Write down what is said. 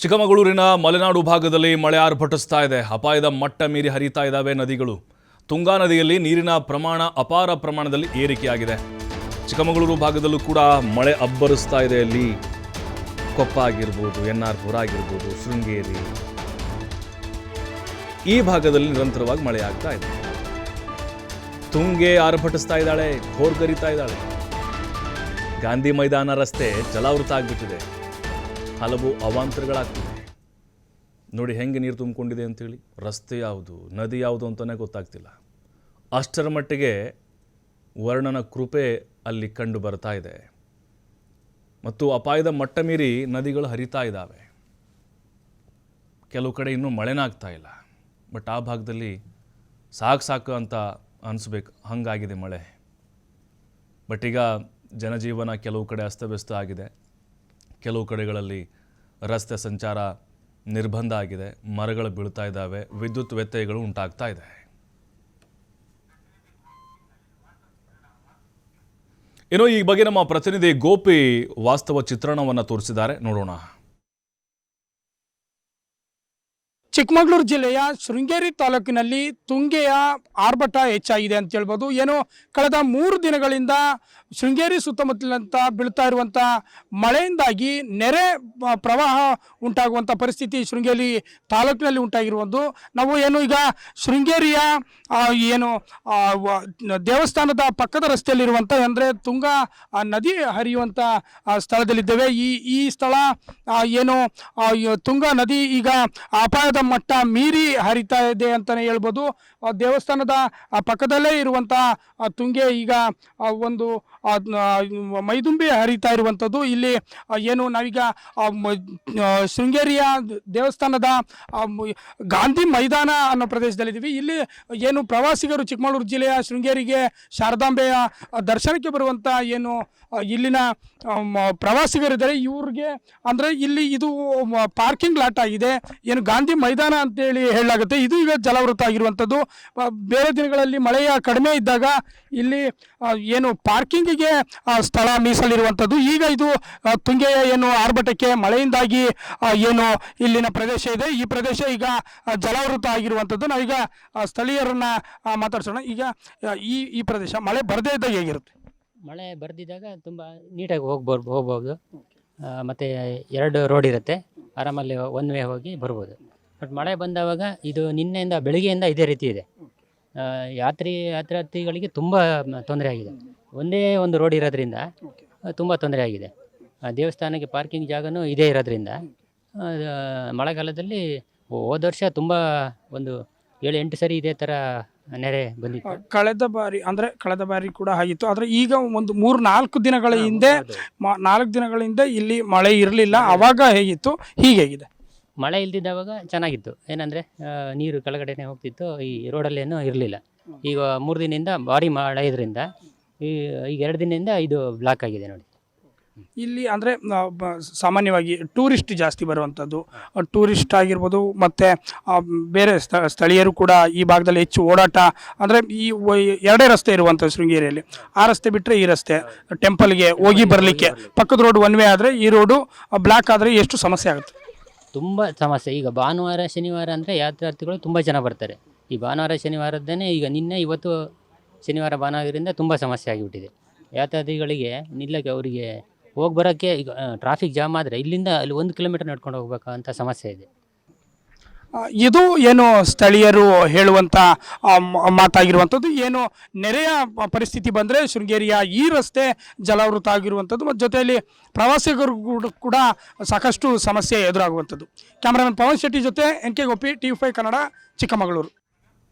ಚಿಕ್ಕಮಗಳೂರಿನ ಮಲೆನಾಡು ಭಾಗದಲ್ಲಿ ಮಳೆ ಆರ್ಭಟಿಸ್ತಾ ಇದೆ. ಅಪಾಯದ ಮಟ್ಟ ಮೀರಿ ಹರಿತಾ ಇದ್ದಾವೆ ನದಿಗಳು. ತುಂಗಾ ನದಿಯಲ್ಲಿ ನೀರಿನ ಪ್ರಮಾಣ ಅಪಾರ ಪ್ರಮಾಣದಲ್ಲಿ ಏರಿಕೆಯಾಗಿದೆ. ಚಿಕ್ಕಮಗಳೂರು ಭಾಗದಲ್ಲೂ ಕೂಡ ಮಳೆ ಅಬ್ಬರಿಸ್ತಾ ಇದೆ. ಅಲ್ಲಿ ಕೊಪ್ಪ ಆಗಿರ್ಬೋದು, ಎನ್ಆರ್ ಪುರ ಆಗಿರ್ಬೋದು, ಶೃಂಗೇರಿ, ಈ ಭಾಗದಲ್ಲಿ ನಿರಂತರವಾಗಿ ಮಳೆ ಆಗ್ತಾ ಇದೆ. ತುಂಗೆ ಆರ್ಭಟಿಸ್ತಾ ಇದ್ದಾಳೆ, ಭೋರ್ಗರಿತಾ ಇದ್ದಾಳೆ. ಗಾಂಧಿ ಮೈದಾನ ರಸ್ತೆ ಜಲಾವೃತ ಆಗಿಬಿಟ್ಟಿದೆ. ಹಲವು ಅವಾಂತರಗಳಾಗ್ತಿದೆ. ನೋಡಿ ಹೆಂಗೆ ನೀರು ತುಂಬಿಕೊಂಡಿದೆ ಅಂತೇಳಿ. ರಸ್ತೆ ಯಾವುದು, ನದಿ ಯಾವುದು ಅಂತಲೇ ಗೊತ್ತಾಗ್ತಿಲ್ಲ. ಅಷ್ಟರ ಮಟ್ಟಿಗೆ ವರ್ಣನ ಕೃಪೆ ಅಲ್ಲಿ ಕಂಡು ಬರ್ತಾ ಇದೆ. ಮತ್ತು ಅಪಾಯದ ಮಟ್ಟ ಮೀರಿ ನದಿಗಳು ಹರಿತಾ ಇದ್ದಾವೆ. ಕೆಲವು ಕಡೆ ಇನ್ನೂ ಮಳೆನಾಗ್ತಾ ಇಲ್ಲ. ಬಟ್ ಆ ಭಾಗದಲ್ಲಿ ಸಾಕು ಅಂತ ಅನಿಸ್ಬೇಕು, ಹಂಗಾಗಿದೆ ಮಳೆ. ಬಟ್ ಈಗ ಜನಜೀವನ ಕೆಲವು ಕಡೆ ಅಸ್ತವ್ಯಸ್ತ ಆಗಿದೆ. ಕೆಲವು ಕಡೆಗಳಲ್ಲಿ ರಸ್ತೆ ಸಂಚಾರ ನಿರ್ಬಂಧ ಆಗಿದೆ. ಮರಗಳು ಬೀಳ್ತಾ ಇದ್ದಾವೆ. ವಿದ್ಯುತ್ ವ್ಯತ್ಯಯಗಳು ಉಂಟಾಗ್ತಾ ಇದೆ. ಇನ್ನು ಈ ಬಗ್ಗೆ ನಮ್ಮ ಪ್ರತಿನಿಧಿ ಗೋಪಿ ವಾಸ್ತವ ಚಿತ್ರಣವನ್ನು ತೋರಿಸಿದ್ದಾರೆ, ನೋಡೋಣ. ಚಿಕ್ಕಮಗಳೂರು ಜಿಲ್ಲೆಯ ಶೃಂಗೇರಿ ತಾಲೂಕಿನಲ್ಲಿ ತುಂಗೆಯ ಆರ್ಭಟ ಹೆಚ್ಚಾಗಿದೆ ಅಂತ ಹೇಳ್ಬೋದು. ಏನು ಕಳೆದ 3 ದಿನಗಳಿಂದ ಶೃಂಗೇರಿ ಸುತ್ತಮುತ್ತಲಿನಂತ ಬೀಳ್ತಾ ಇರುವಂಥ ಮಳೆಯಿಂದಾಗಿ ನೆರೆ ಪ್ರವಾಹ ಉಂಟಾಗುವಂಥ ಪರಿಸ್ಥಿತಿ ಶೃಂಗೇರಿ ತಾಲೂಕಿನಲ್ಲಿ ಉಂಟಾಗಿರುವುದು. ನಾವು ಏನು ಈಗ ಶೃಂಗೇರಿಯ ಏನು ದೇವಸ್ಥಾನದ ಪಕ್ಕದ ರಸ್ತೆಯಲ್ಲಿರುವಂಥ ಅಂದರೆ ತುಂಗಾ ನದಿ ಹರಿಯುವಂಥ ಸ್ಥಳದಲ್ಲಿದ್ದೇವೆ. ಈ ಸ್ಥಳ ಏನು ತುಂಗಾ ನದಿ ಈಗ ಅಪಾಯದ ಮಟ್ಟ ಮೀರಿ ಹರಿತಾ ಇದೆ ಅಂತಲೇ ಹೇಳ್ಬೋದು. ದೇವಸ್ಥಾನದ ಪಕ್ಕದಲ್ಲೇ ಇರುವಂಥ ತುಂಗೆ ಈಗ ಒಂದು ಮೈದುಂಬಿ ಹರಿತಾ ಇರುವಂಥದ್ದು. ಇಲ್ಲಿ ಏನು ನಾವೀಗ ಶೃಂಗೇರಿಯ ದೇವಸ್ಥಾನದ ಗಾಂಧಿ ಮೈದಾನ ಅನ್ನೋ ಪ್ರದೇಶದಲ್ಲಿದ್ದೀವಿ. ಇಲ್ಲಿ ಏನು ಪ್ರವಾಸಿಗರು ಚಿಕ್ಕಮಗಳೂರು ಜಿಲ್ಲೆಯ ಶೃಂಗೇರಿಗೆ ಶಾರದಾಂಬೆಯ ದರ್ಶನಕ್ಕೆ ಬರುವಂಥ ಏನು ಇಲ್ಲಿನ ಪ್ರವಾಸಿಗರಿದ್ದಾರೆ, ಇವ್ರಿಗೆ ಅಂದರೆ ಇಲ್ಲಿ ಇದು ಪಾರ್ಕಿಂಗ್ ಲಾಟ್ ಆಗಿದೆ. ಏನು ಗಾಂಧಿ ಮೈದಾನ ಅಂತೇಳಿ ಹೇಳಲಾಗುತ್ತೆ. ಇದು ಈಗ ಜಲಾವೃತ ಆಗಿರುವಂಥದ್ದು. ಬೇರೆ ದಿನಗಳಲ್ಲಿ ಮಳೆಯ ಕಡಿಮೆ ಇದ್ದಾಗ ಇಲ್ಲಿ ಏನು ಪಾರ್ಕಿಂಗಿಗೆ ಸ್ಥಳ ಮೀಸಲಿರುವಂಥದ್ದು. ಈಗ ಇದು ತುಂಗೆಯ ಏನು ಆರ್ಭಟಕ್ಕೆ ಮಳೆಯಿಂದಾಗಿ ಏನು ಇಲ್ಲಿನ ಪ್ರದೇಶ ಇದೆ, ಈ ಪ್ರದೇಶ ಈಗ ಜಲಾವೃತ ಆಗಿರುವಂಥದ್ದು. ನಾವೀಗ ಸ್ಥಳೀಯರನ್ನ ಮಾತಾಡ್ಸೋಣ. ಈಗ ಈ ಪ್ರದೇಶ ಮಳೆ ಬರದೇ ಇದ್ದಾಗ ಹೇಗಿರುತ್ತೆ? ಮಳೆ ಬರೆದಿದ್ದಾಗ ತುಂಬ ನೀಟಾಗಿ ಹೋಗ್ಬೋದು. ಮತ್ತು 2 ರೋಡ್ ಇರುತ್ತೆ, ಆರಾಮಲ್ಲಿ ಒನ್ ವೇ ಹೋಗಿ ಬರ್ಬೋದು. ಬಟ್ ಮಳೆ ಬಂದವಾಗ ಇದು ನಿನ್ನೆಯಿಂದ ಬೆಳಗ್ಗೆಯಿಂದ ಇದೇ ರೀತಿ ಇದೆ. ಯಾತ್ರಾರ್ಥಿಗಳಿಗೆ ತುಂಬ ತೊಂದರೆ ಆಗಿದೆ. ಒಂದೇ ಒಂದು ರೋಡ್ ಇರೋದ್ರಿಂದ ತುಂಬ ತೊಂದರೆ ಆಗಿದೆ. ದೇವಸ್ಥಾನಕ್ಕೆ ಪಾರ್ಕಿಂಗ್ ಜಾಗನೂ ಇದೇ ಇರೋದ್ರಿಂದ ಮಳೆಗಾಲದಲ್ಲಿ ಹೋದ ವರ್ಷ ತುಂಬ ಒಂದು 7-8 ಸರಿ ಇದೇ ಥರ ನೆರೆ ಬಂದಿತ್ತು. ಕಳೆದ ಬಾರಿ ಕೂಡ ಆಗಿತ್ತು. ಆದರೆ ಈಗ ಒಂದು 3-4 ದಿನಗಳ ಹಿಂದೆ 4 ದಿನಗಳ ಹಿಂದೆ ಇಲ್ಲಿ ಮಳೆ ಇರಲಿಲ್ಲ. ಆವಾಗ ಹೇಗಿತ್ತು, ಹೀಗೇಗಿದೆ? ಮಳೆ ಇಲ್ದಿದ್ದವಾಗ ಚೆನ್ನಾಗಿತ್ತು. ಏನಂದರೆ ನೀರು ಕೆಳಗಡೆನೇ ಹೋಗ್ತಿತ್ತು, ಈ ರೋಡಲ್ಲೇನೂ ಇರಲಿಲ್ಲ. ಈಗ 3 ದಿನದಿಂದ ಭಾರಿ ಮಳೆ ಇದರಿಂದ ಈಗ 2 ದಿನದಿಂದ ಇದು ಬ್ಲಾಕ್ ಆಗಿದೆ ನೋಡಿ. ಇಲ್ಲಿ ಅಂದರೆ ಸಾಮಾನ್ಯವಾಗಿ ಟೂರಿಸ್ಟ್ ಜಾಸ್ತಿ ಬರುವಂಥದ್ದು, ಟೂರಿಸ್ಟ್ ಆಗಿರ್ಬೋದು, ಮತ್ತು ಬೇರೆ ಸ್ಥಳೀಯರು ಕೂಡ ಈ ಭಾಗದಲ್ಲಿ ಹೆಚ್ಚು ಓಡಾಟ. ಅಂದರೆ ಈ 2 ರಸ್ತೆ ಇರುವಂಥ ಶೃಂಗೇರಿಯಲ್ಲಿ. ಆ ರಸ್ತೆ ಬಿಟ್ಟರೆ ಈ ರಸ್ತೆ ಟೆಂಪಲ್ಗೆ ಹೋಗಿ ಬರಲಿಕ್ಕೆ ಪಕ್ಕದ ರೋಡ್ ಒನ್ ವೇ ಆದರೆ, ಈ ರೋಡು ಬ್ಲಾಕ್ ಆದರೆ ಎಷ್ಟು ಸಮಸ್ಯೆ ಆಗುತ್ತೆ? ತುಂಬ ಸಮಸ್ಯೆ. ಈಗ ಭಾನುವಾರ ಶನಿವಾರ ಅಂದರೆ ಯಾತ್ರಾರ್ಥಿಗಳು ತುಂಬ ಜನ ಬರ್ತಾರೆ. ಈ ಭಾನುವಾರ ಶನಿವಾರದ್ದೇನೆ ಈಗ ನಿನ್ನೆ ಇವತ್ತು ಶನಿವಾರ ಭಾನುವಾರದಿಂದ ತುಂಬ ಸಮಸ್ಯೆ ಆಗಿಬಿಟ್ಟಿದೆ. ಯಾತ್ರಾರ್ಥಿಗಳಿಗೆ ನಿಲ್ಲಕ್ಕೆ, ಅವರಿಗೆ ಹೋಗಿ ಬರೋಕ್ಕೆ ಈಗ ಟ್ರಾಫಿಕ್ ಜಾಮ್ ಆದರೆ ಇಲ್ಲಿಂದ ಅಲ್ಲಿ 1 ಕಿಲೋಮೀಟರ್ ನಡ್ಕೊಂಡು ಹೋಗ್ಬೇಕಂತ ಸಮಸ್ಯೆ ಇದೆ. ಇದು ಏನು ಸ್ಥಳೀಯರು ಹೇಳುವಂಥ ಮಾತಾಗಿರುವಂಥದ್ದು. ಏನು ನೆರೆಯ ಪರಿಸ್ಥಿತಿ ಬಂದರೆ ಶೃಂಗೇರಿಯ ಈ ರಸ್ತೆ ಜಲಾವೃತ ಆಗಿರುವಂಥದ್ದು ಮತ್ತು ಜೊತೆಯಲ್ಲಿ ಪ್ರವಾಸಿಗರು ಕೂಡ ಸಾಕಷ್ಟು ಸಮಸ್ಯೆ ಎದುರಾಗುವಂಥದ್ದು. ಕ್ಯಾಮ್ರಾಮನ್ ಪವನ್ ಶೆಟ್ಟಿ ಜೊತೆ NK ಗೋಪಿ, TV5 ಕನ್ನಡ, ಚಿಕ್ಕಮಗಳೂರು.